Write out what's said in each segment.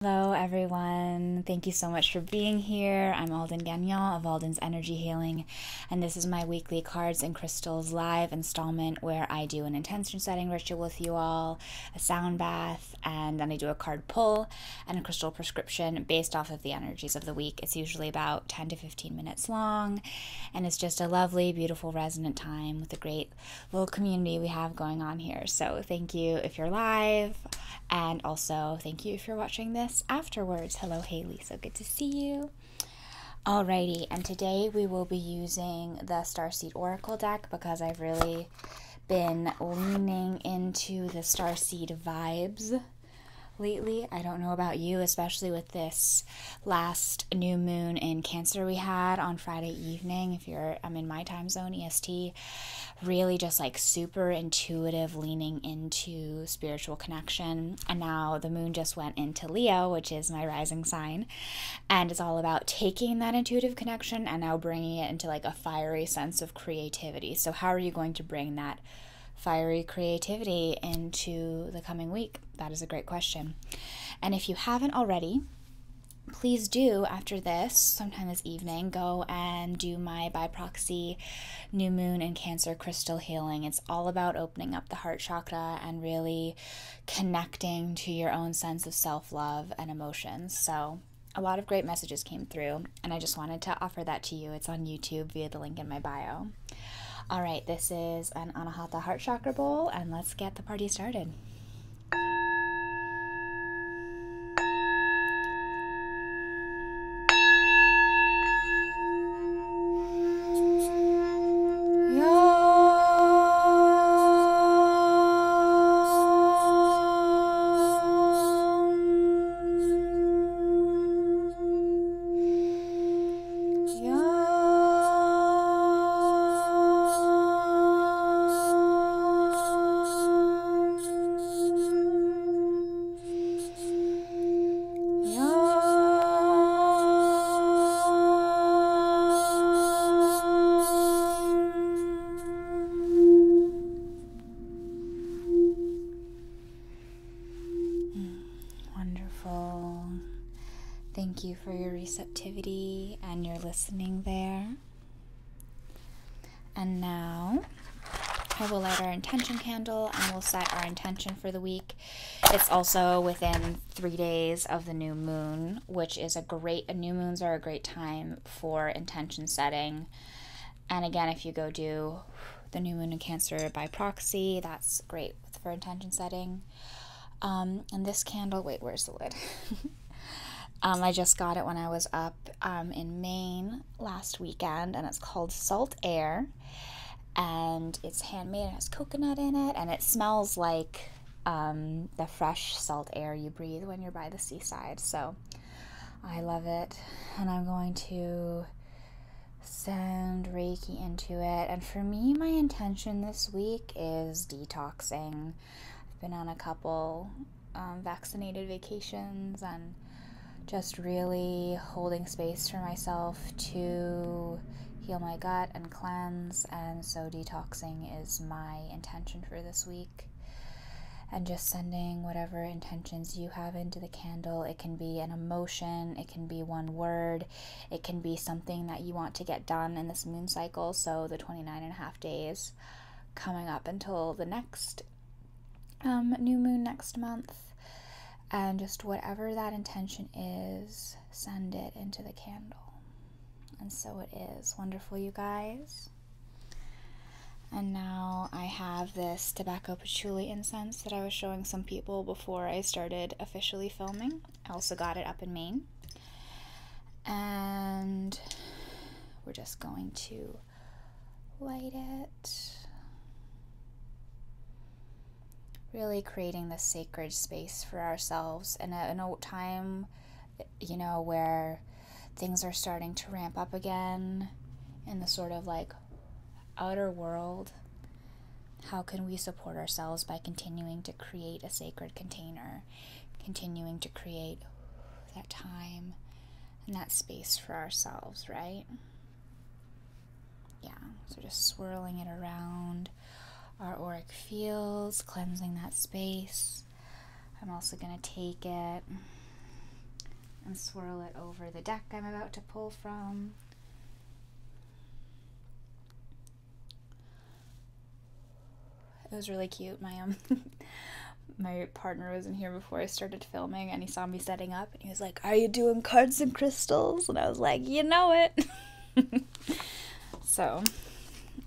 Hello everyone, thank you so much for being here. I'm Alden Gagnon of Alden's Energy Healing, and this is my weekly Cards and Crystals live installment where I do an intention setting ritual with you all, a sound bath, and then I do a card pull and a crystal prescription based off of the energies of the week. It's usually about 10 to 15 minutes long, and it's just a lovely, beautiful, resonant time with the great little community we have going on here. So thank you if you're live, and also thank you if you're watching this afterwards. Hello Haley, so good to see you. Alrighty, and today we will be using the Starseed Oracle deck because I've really been leaning into the Starseed vibes lately. I don't know about you, especially with this last new moon in Cancer we had on Friday evening. If I'm in my time zone, EST, really just like super intuitive, leaning into spiritual connection. And now the moon just went into Leo, which is my rising sign, and it's all about taking that intuitive connection and now bringing it into like a fiery sense of creativity. So how are you going to bring that fiery creativity into the coming week? That is a great question. And if you haven't already, please do, after this, sometime this evening, go and do my by proxy new moon and Cancer crystal healing. It's all about opening up the heart chakra and really connecting to your own sense of self-love and emotions. So a lot of great messages came through, and I just wanted to offer that to you. It's on YouTube via the link in my bio. All right, this is an Anahata Heart Chakra bowl, and let's get the party started. Thank you for your receptivity and your listening there. And now I will light our intention candle and we'll set our intention for the week. It's also within 3 days of the new moon, which is new moons are a great time for intention setting. And again, if you go do the new moon in Cancer by proxy, that's great for intention setting. And this candle, wait, where's the lid? I just got it when I was up in Maine last weekend, and it's called Salt Air, and it's handmade. It has coconut in it, and it smells like the fresh salt air you breathe when you're by the seaside. So I love it, and I'm going to send Reiki into it. And for me, my intention this week is detoxing. I've been on a couple vaccinated vacations and just really holding space for myself to heal my gut and cleanse, and so detoxing is my intention for this week. And just sending whatever intentions you have into the candle. It can be an emotion, it can be one word, it can be something that you want to get done in this moon cycle, so the 29.5 days coming up until the next new moon next month. And just whatever that intention is, send it into the candle. And so it is. Wonderful, you guys. And now I have this tobacco patchouli incense that I was showing some people before I started officially filming. I also got it up in Maine. And we're just going to light it. Really creating this sacred space for ourselves in a time, where things are starting to ramp up again in the sort of like outer world. How can we support ourselves by continuing to create a sacred container, continuing to create that time and that space for ourselves, right? Yeah, so just swirling it around our auric fields, cleansing that space. I'm also going to take it and swirl it over the deck I'm about to pull from. It was really cute. My partner was in here before I started filming, and he saw me setting up, and he was like, "Are you doing cards and crystals?" And I was like, "You know it." So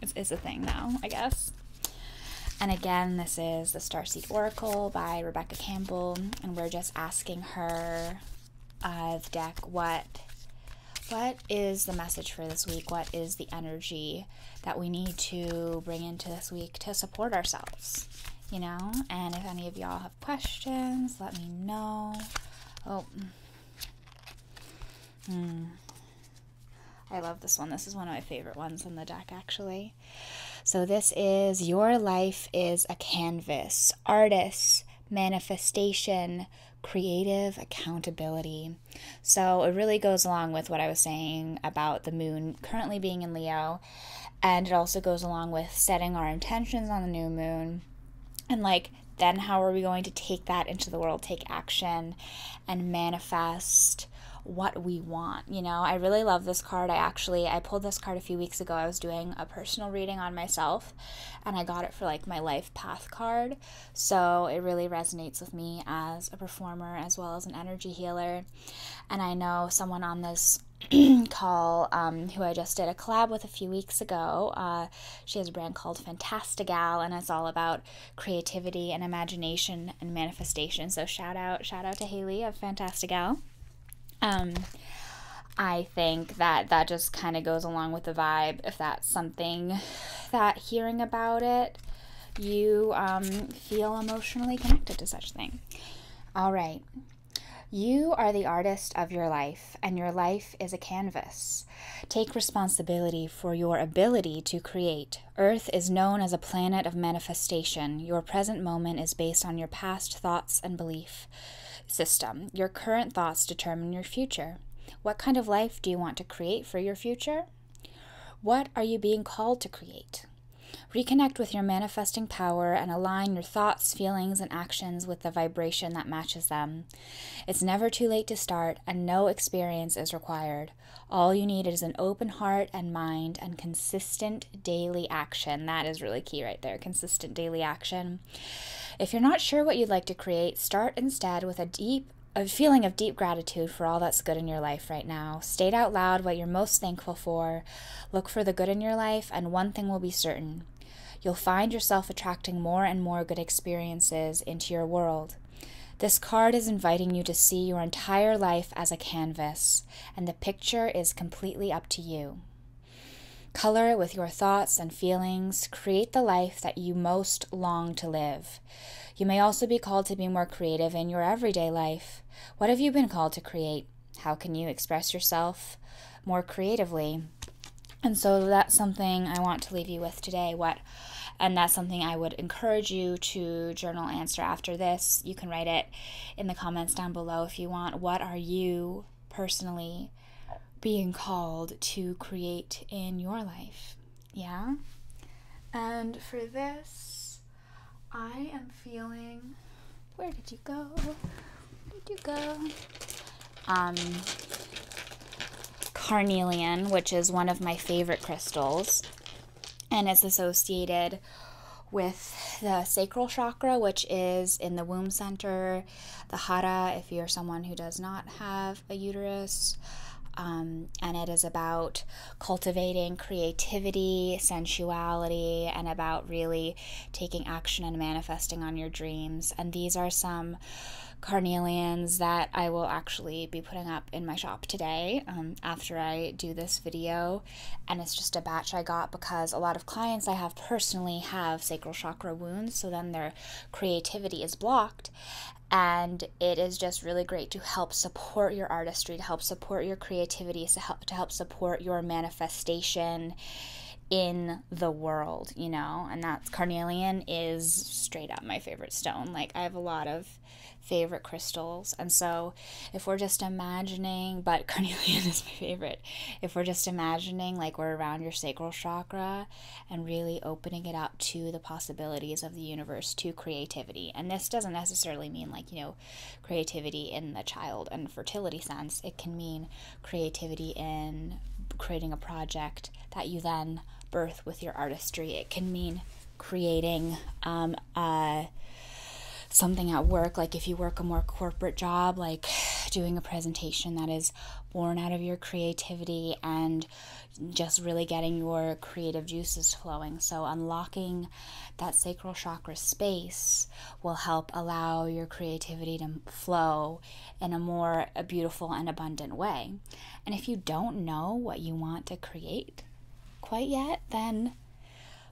it's a thing now, I guess. And again, this is the Starseed Oracle by Rebecca Campbell, and we're just asking her, the deck, what is the message for this week? What is the energy that we need to bring into this week to support ourselves? You know, and if any of y'all have questions, let me know. Oh, I love this one. This is one of my favorite ones in the deck, actually. So this is Your Life is a Canvas, Artist, Manifestation, Creative Accountability. So it really goes along with what I was saying about the moon currently being in Leo, and it also goes along with setting our intentions on the new moon. And like, then how are we going to take that into the world, take action, and manifest what we want? You know, I really love this card. I pulled this card a few weeks ago. I was doing a personal reading on myself, and I got it for like my life path card. So it really resonates with me as a performer as well as an energy healer. And I know someone on this call who I just did a collab with a few weeks ago. She has a brand called Fantastigal, and it's all about creativity and imagination and manifestation. So shout out to Haley of Fantastigal. I think that just kind of goes along with the vibe, if that's something that hearing about it you feel emotionally connected to such thing. All right. You are the artist of your life, and your life is a canvas. Take responsibility for your ability to create. Earth is known as a planet of manifestation. Your present moment is based on your past thoughts and belief system. Your current thoughts determine your future. What kind of life do you want to create for your future? What are you being called to create? Reconnect with your manifesting power and align your thoughts, feelings, and actions with the vibration that matches them. It's never too late to start, and no experience is required. All you need is an open heart and mind and consistent daily action. That is really key right there, consistent daily action. If you're not sure what you'd like to create, start instead with a feeling of deep gratitude for all that's good in your life right now. State out loud what you're most thankful for. Look for the good in your life, and one thing will be certain. You'll find yourself attracting more and more good experiences into your world. This card is inviting you to see your entire life as a canvas, and the picture is completely up to you. Color it with your thoughts and feelings. Create the life that you most long to live. You may also be called to be more creative in your everyday life. What have you been called to create? How can you express yourself more creatively? And so that's something I want to leave you with today. And that's something I would encourage you to journal answer after this. You can write it in the comments down below if you want. What are you personally being called to create in your life? Yeah? And for this, I am feeling... Where did you go? Where did you go? Carnelian, which is one of my favorite crystals, and it's associated with the sacral chakra, which is in the womb center, the hara if you're someone who does not have a uterus, and it is about cultivating creativity, sensuality, and about really taking action and manifesting on your dreams. And these are some carnelians that I will actually be putting up in my shop today after I do this video. And it's just a batch I got because a lot of clients I have personally have sacral chakra wounds, so then their creativity is blocked. And it is just really great to help support your artistry, to help support your creativity, to help support your manifestation in the world, you know? And that's Carnelian is straight up my favorite stone. Like, I have a lot of favorite crystals, and so if we're just imagining, but Carnelian is my favorite, if we're just imagining like we're around your sacral chakra and really opening it up to the possibilities of the universe, to creativity. And this doesn't necessarily mean like, you know, creativity in the child and fertility sense. It can mean creativity in creating a project that you then birth with your artistry. It can mean creating something at work, like if you work a more corporate job, like doing a presentation that is born out of your creativity and just really getting your creative juices flowing. So unlocking that sacral chakra space will help allow your creativity to flow in a beautiful and abundant way. And if you don't know what you want to create quite yet, then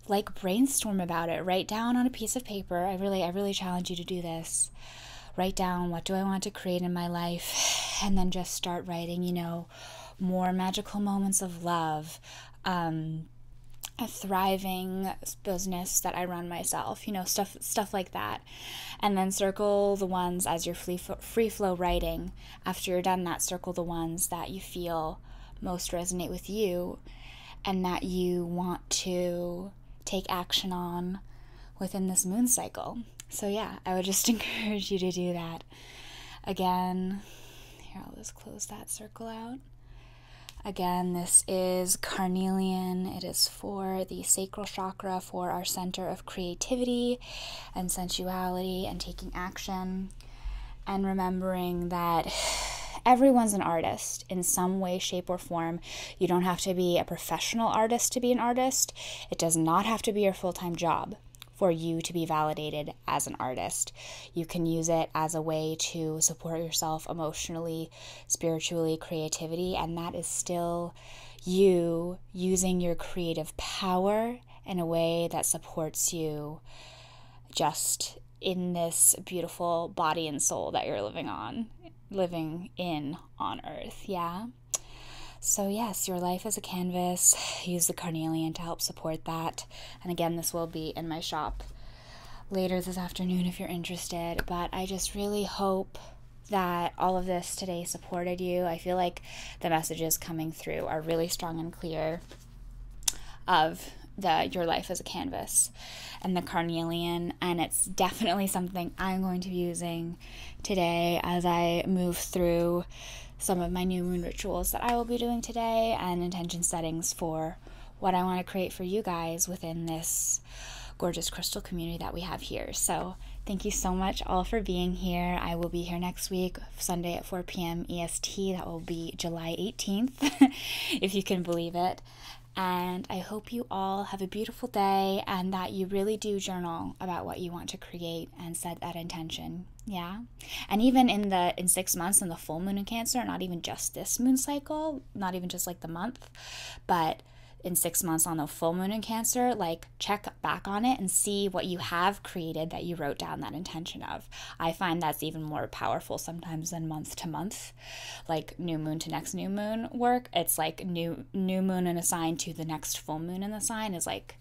like brainstorm about it. Write down on a piece of paper. I really challenge you to do this. Write down, what do I want to create in my life? And then just start writing, you know, more magical moments of love, a thriving business that I run myself, you know, stuff like that. And then circle the ones as you're free flow writing. After you're done that, circle the ones that you feel most resonate with you and that you want to take action on within this moon cycle. So yeah, I would just encourage you to do that. Again, here, I'll just close that circle out. Again, this is Carnelian. It is for the sacral chakra, for our center of creativity and sensuality and taking action. And remembering that everyone's an artist in some way, shape, or form. You don't have to be a professional artist to be an artist. It does not have to be your full-time job for you to be validated as an artist. You can use it as a way to support yourself emotionally, spiritually, creativity, and that is still you using your creative power in a way that supports you just in this beautiful body and soul that you're living in on earth. Yeah. So yes, your life is a canvas. Use the Carnelian to help support that. And again, this will be in my shop later this afternoon if you're interested. But I just really hope that all of this today supported you. I feel like the messages coming through are really strong and clear of your life as a canvas and the Carnelian, and it's definitely something I'm going to be using today as I move through some of my new moon rituals that I will be doing today and intention settings for what I want to create for you guys within this gorgeous crystal community that we have here. So thank you so much all for being here. I will be here next week, Sunday at 4 p.m. EST. That will be July 18th, if you can believe it. And I hope you all have a beautiful day and that you really do journal about what you want to create and set that intention. Yeah. And even in 6 months in the full moon in Cancer, not even just this moon cycle, not even just like the month, but in 6 months on the full moon in Cancer, like check back on it and see what you have created that you wrote down that intention of. I find that's even more powerful sometimes than month to month, like new moon to next new moon work. It's like new moon in a sign to the next full moon in the sign is like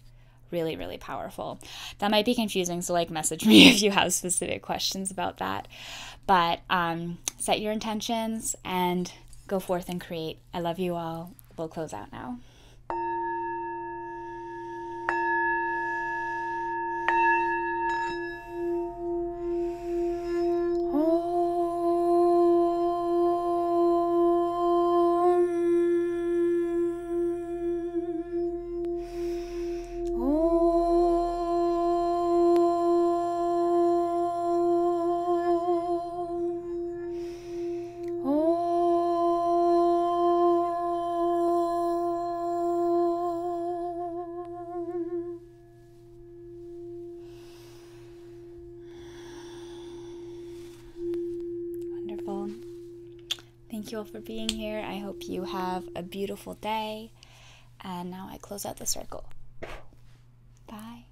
really, really powerful. That might be confusing, so like message me if you have specific questions about that. But set your intentions and go forth and create. I love you all. We'll close out now. Thank you all for being here. I hope you have a beautiful day. And now I close out the circle. Bye.